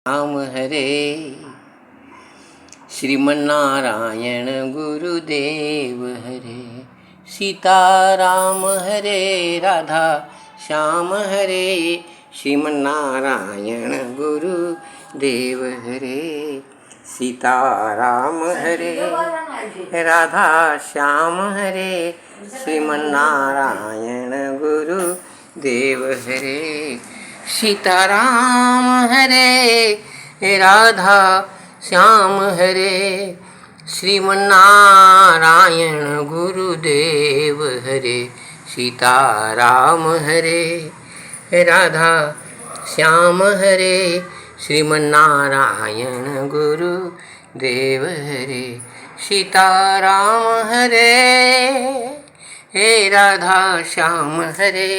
राम हरे श्रीमन्नारायण गुरुदेव हरे सीताराम हरे राधा श्याम हरे श्रीमन्नारायण गुरुदेव हरे सीताराम हरे राधा श्याम हरे श्रीमन्नारायण गुरुदेव हरे सीताराम हरे राधा श्याम हरे श्रीमन्नारायण गुरुदेव हरे सीताराम हरे राधा श्याम हरे श्रीमन्नारायण गुरुदेव हरे सीताराम हरे राधा श्याम हरे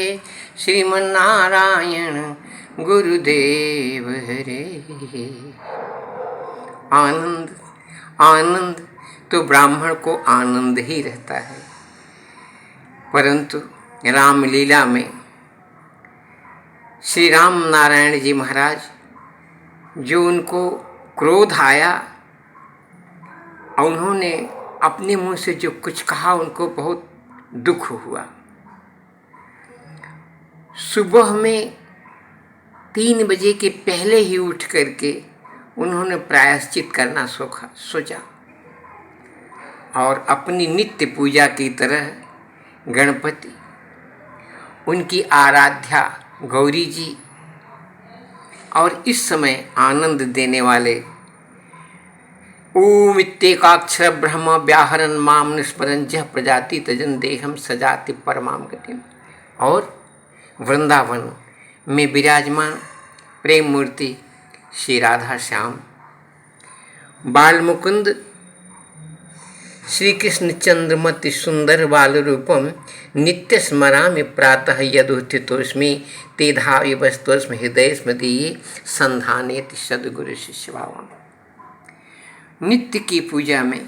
श्रीमन्नारायण गुरुदेव हरे। आनंद आनंद तो ब्राह्मण को आनंद ही रहता है, परंतु रामलीला में श्री राम नारायण जी महाराज जो उनको क्रोध आया और उन्होंने अपने मुंह से जो कुछ कहा उनको बहुत दुख हुआ। सुबह में 3 बजे के पहले ही उठ करके उन्होंने प्रायश्चित करना सोचा और अपनी नित्य पूजा की तरह गणपति, उनकी आराध्या गौरी जी और इस समय आनंद देने वाले ओम इत्येकाक्षर ब्रह्म व्याहरन माम निस्मरन् जः प्रजाति तजन देहम सजाति परमाम गतिम और वृंदावन में विराजमान प्रेम मूर्ति श्री राधा श्याम बाल मुकुंद श्री कृष्ण चंद्रमति सुंदर बाल रूपम नित्य स्मरामि प्रातः यदुत्थितोस्मि ते धावि वस्तुस्म हृदय स्मदीये संधानेति सद्गुरु शिष्य भावम। नित्य की पूजा में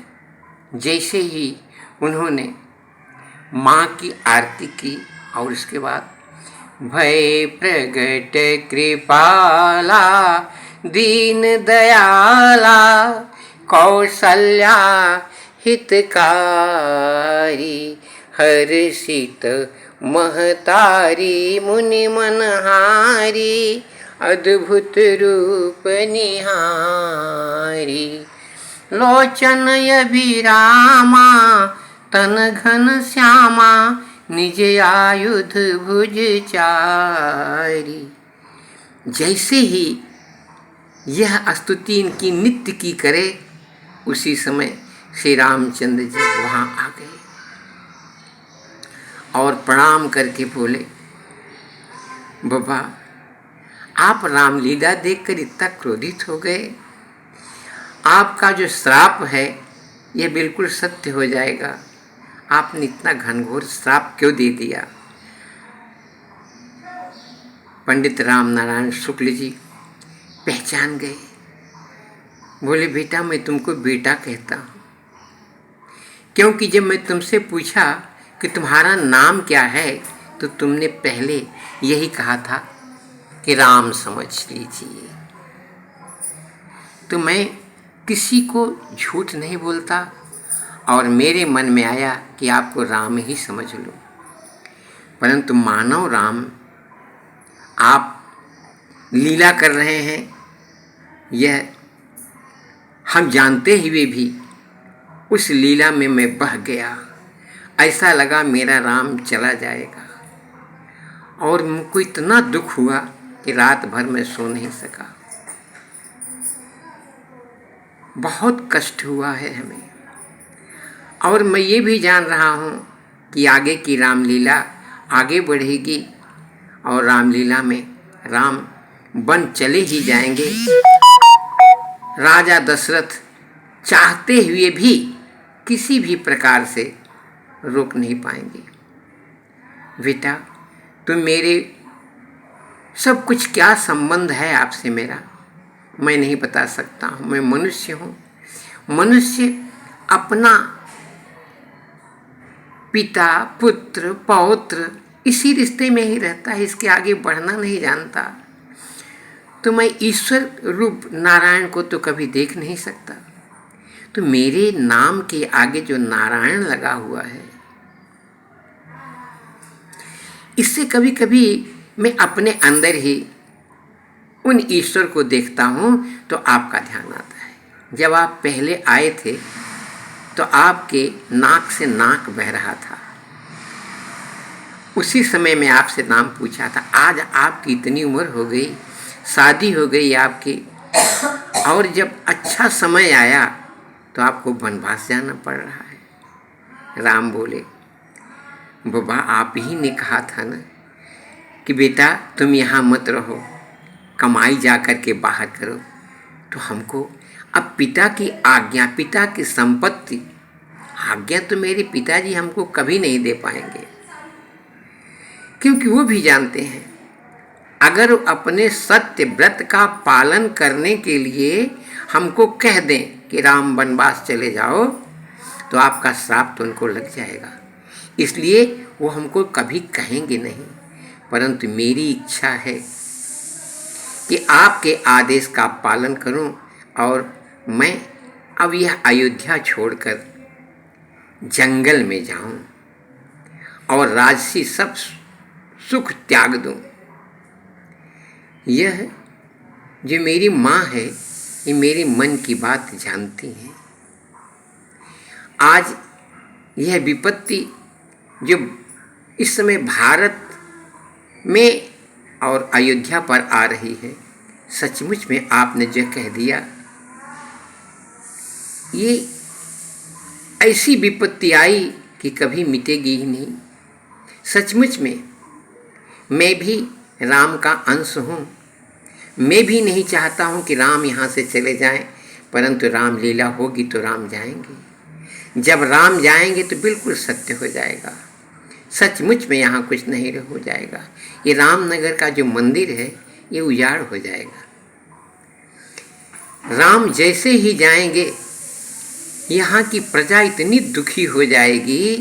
जैसे ही उन्होंने माँ की आरती की और उसके बाद भय प्रगट कृपाला दीन दयाला कौशल्या हितकारी हर्षित महतारी मुनि मनहारी अद्भुत रूप निहारी लोचन अभिरामा तन घन श्यामा निज आयुध भुज चारी। जैसे ही यह स्तुति इनकी नित्य की करे उसी समय श्री रामचंद्र जी वहाँ आ गए और प्रणाम करके बोले, बाबा आप रामलीला देखकर इतना क्रोधित हो गए, आपका जो श्राप है यह बिल्कुल सत्य हो जाएगा, आपने इतना घनघोर श्राप क्यों दे दिया। पंडित राम नारायण शुक्ल जी पहचान गए, बोले बेटा मैं तुमको बेटा कहता हूँ, क्योंकि जब मैं तुमसे पूछा कि तुम्हारा नाम क्या है तो तुमने पहले यही कहा था कि राम समझ लीजिए। तो मैं किसी को झूठ नहीं बोलता और मेरे मन में आया कि आपको राम ही समझ लो, परंतु मानव राम आप लीला कर रहे हैं यह हम जानते हुए भी उस लीला में मैं बह गया, ऐसा लगा मेरा राम चला जाएगा और मुझको इतना दुख हुआ कि रात भर मैं सो नहीं सका, बहुत कष्ट हुआ है हमें। और मैं ये भी जान रहा हूँ कि आगे की रामलीला आगे बढ़ेगी और रामलीला में राम वन चले ही जाएंगे। राजा दशरथ चाहते हुए भी किसी भी प्रकार से रोक नहीं पाएंगे। बेटा तुम मेरे सब कुछ क्या संबंध है आपसे मेरा, मैं नहीं बता सकता हूँ। मैं मनुष्य हूँ, मनुष्य अपना पिता पुत्र पौत्र इसी रिश्ते में ही रहता है, इसके आगे बढ़ना नहीं जानता। तो मैं ईश्वर रूप नारायण को तो कभी देख नहीं सकता। तो मेरे नाम के आगे जो नारायण लगा हुआ है, इससे कभी कभी मैं अपने अंदर ही उन ईश्वर को देखता हूँ तो आपका ध्यान आता है। जब आप पहले आए थे तो आपके नाक से नाक बह रहा था, उसी समय मैं आपसे नाम पूछा था। आज आपकी इतनी उम्र हो गई, शादी हो गई आपकी, और जब अच्छा समय आया तो आपको वनवास जाना पड़ रहा है। राम बोले, बाबा आप ही ने कहा था ना कि बेटा तुम यहाँ मत रहो, कमाई जा कर के बाहर करो। तो हमको अब पिता की आज्ञा, पिता की संपत्ति, आज्ञा तो मेरे पिताजी हमको कभी नहीं दे पाएंगे, क्योंकि वो भी जानते हैं अगर अपने सत्य व्रत का पालन करने के लिए हमको कह दें कि राम वनवास चले जाओ, तो आपका श्राप तो उनको लग जाएगा। इसलिए वो हमको कभी कहेंगे नहीं, परंतु मेरी इच्छा है कि आपके आदेश का पालन करूं और मैं अब यह अयोध्या छोड़कर जंगल में जाऊं और राजसी सब सुख त्याग दूं। यह जो मेरी माँ है, ये मेरे मन की बात जानती हैं। आज यह विपत्ति जो इस समय भारत में और अयोध्या पर आ रही है, सचमुच में आपने जो कह दिया, ये ऐसी विपत्ति आई कि कभी मिटेगी ही नहीं। सचमुच में मैं भी राम का अंश हूँ। मैं भी नहीं चाहता हूँ कि राम यहाँ से चले जाएं, परंतु राम लीला होगी तो राम जाएंगे। जब राम जाएंगे तो बिल्कुल सत्य हो जाएगा, सचमुच में यहाँ कुछ नहीं हो जाएगा। ये रामनगर का जो मंदिर है ये उजाड़ हो जाएगा। राम जैसे ही जाएंगे यहाँ की प्रजा इतनी दुखी हो जाएगी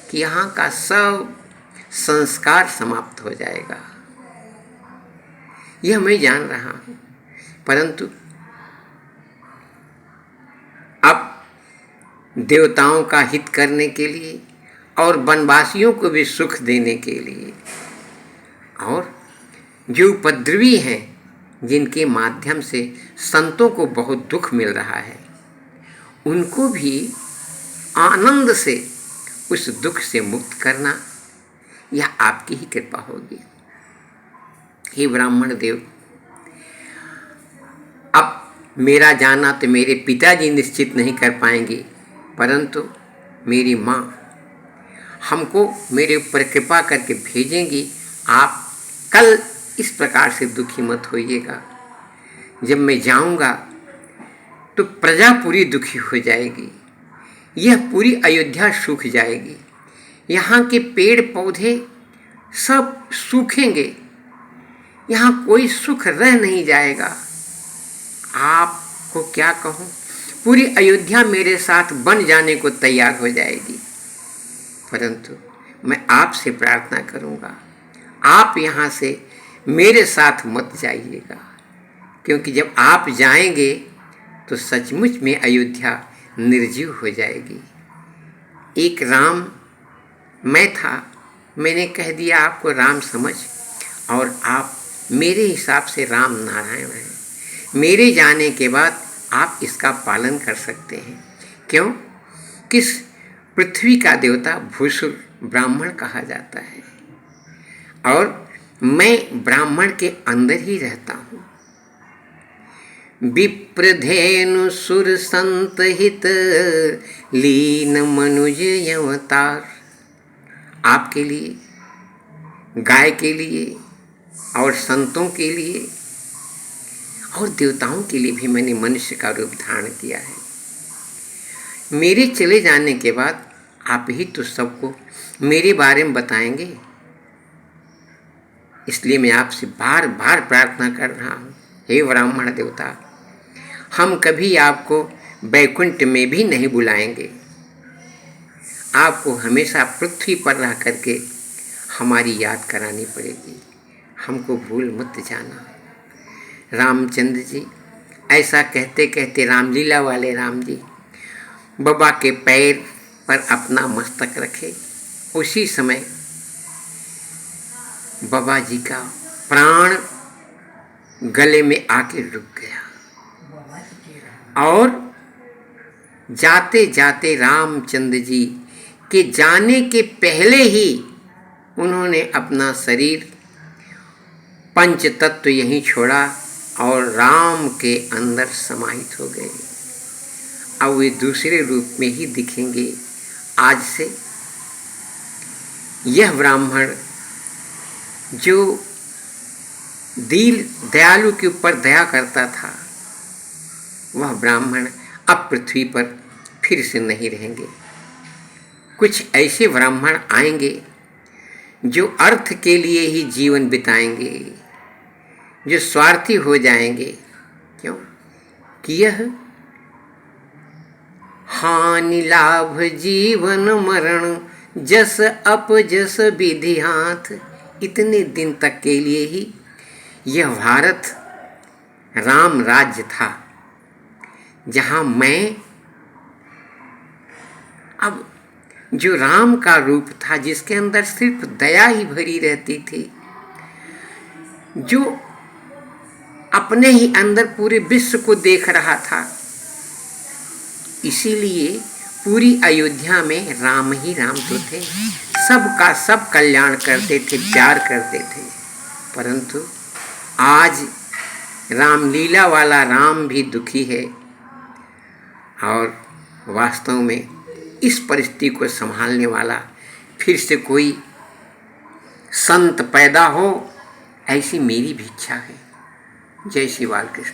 कि यहाँ का सब संस्कार समाप्त हो जाएगा। यह मैं जान रहा हूँ, परंतु अब देवताओं का हित करने के लिए और वनवासियों को भी सुख देने के लिए, और जो उपद्रवी हैं जिनके माध्यम से संतों को बहुत दुख मिल रहा है, उनको भी आनंद से उस दुख से मुक्त करना, यह आपकी ही कृपा होगी। हे ब्राह्मण देव, अब मेरा जाना तो मेरे पिताजी निश्चित नहीं कर पाएंगे, परंतु मेरी माँ हमको मेरे ऊपर कृपा करके भेजेंगी। आप कल इस प्रकार से दुखी मत होइएगा। जब मैं जाऊंगा तो प्रजा पूरी दुखी हो जाएगी, यह पूरी अयोध्या सूख जाएगी, यहाँ के पेड़ पौधे सब सूखेंगे, यहाँ कोई सुख रह नहीं जाएगा। आपको क्या कहूँ, पूरी अयोध्या मेरे साथ बन जाने को तैयार हो जाएगी। परंतु मैं आपसे प्रार्थना करूँगा, आप यहाँ से मेरे साथ मत जाइएगा, क्योंकि जब आप जाएंगे तो सचमुच में अयोध्या निर्जीव हो जाएगी। एक राम मैं था, मैंने कह दिया आपको राम समझ, और आप मेरे हिसाब से राम नारायण हैं। मेरे जाने के बाद आप इसका पालन कर सकते हैं। क्यों? किस पृथ्वी का देवता भूसुर ब्राह्मण कहा जाता है, और मैं ब्राह्मण के अंदर ही रहता हूँ। विप्रधेनु सुर संत हित लीन मनुज अवतार। आपके लिए, गाय के लिए और संतों के लिए और देवताओं के लिए भी मैंने मनुष्य का रूप धारण किया है। मेरे चले जाने के बाद आप ही तो सबको मेरे बारे में बताएंगे, इसलिए मैं आपसे बार बार प्रार्थना कर रहा हूँ, हे ब्राह्मण देवता, हम कभी आपको वैकुंठ में भी नहीं बुलाएंगे। आपको हमेशा पृथ्वी पर रह करके हमारी याद करानी पड़ेगी। हमको भूल मत जाना। रामचंद्र जी। ऐसा कहते कहते रामलीला वाले राम जी बाबा के पैर पर अपना मस्तक रखे। उसी समय बाबा जी का प्राण गले में आके रुक गया और जाते जाते रामचंद्र जी के जाने के पहले ही उन्होंने अपना शरीर पंच तत्व यहीं छोड़ा और राम के अंदर समाहित हो गए। अब वे दूसरे रूप में ही दिखेंगे। आज से यह ब्राह्मण जो दयालु के ऊपर दया करता था, वह ब्राह्मण अब पृथ्वी पर फिर से नहीं रहेंगे। कुछ ऐसे ब्राह्मण आएंगे जो अर्थ के लिए ही जीवन बिताएंगे, जो स्वार्थी हो जाएंगे। क्यों कि यह हानि लाभ जीवन मरण जस अपजस विधि हाथ, इतने दिन तक के लिए ही यह भारत राम राज्य था, जहाँ मैं अब जो राम का रूप था, जिसके अंदर सिर्फ दया ही भरी रहती थी, जो अपने ही अंदर पूरे विश्व को देख रहा था, इसीलिए पूरी अयोध्या में राम ही राम तो थे, सबका सब कल्याण करते थे, प्यार करते थे। परंतु आज रामलीला वाला राम भी दुखी है और वास्तव में इस परिस्थिति को संभालने वाला फिर से कोई संत पैदा हो, ऐसी मेरी भी इच्छा है। जय श्री बाल कृष्ण।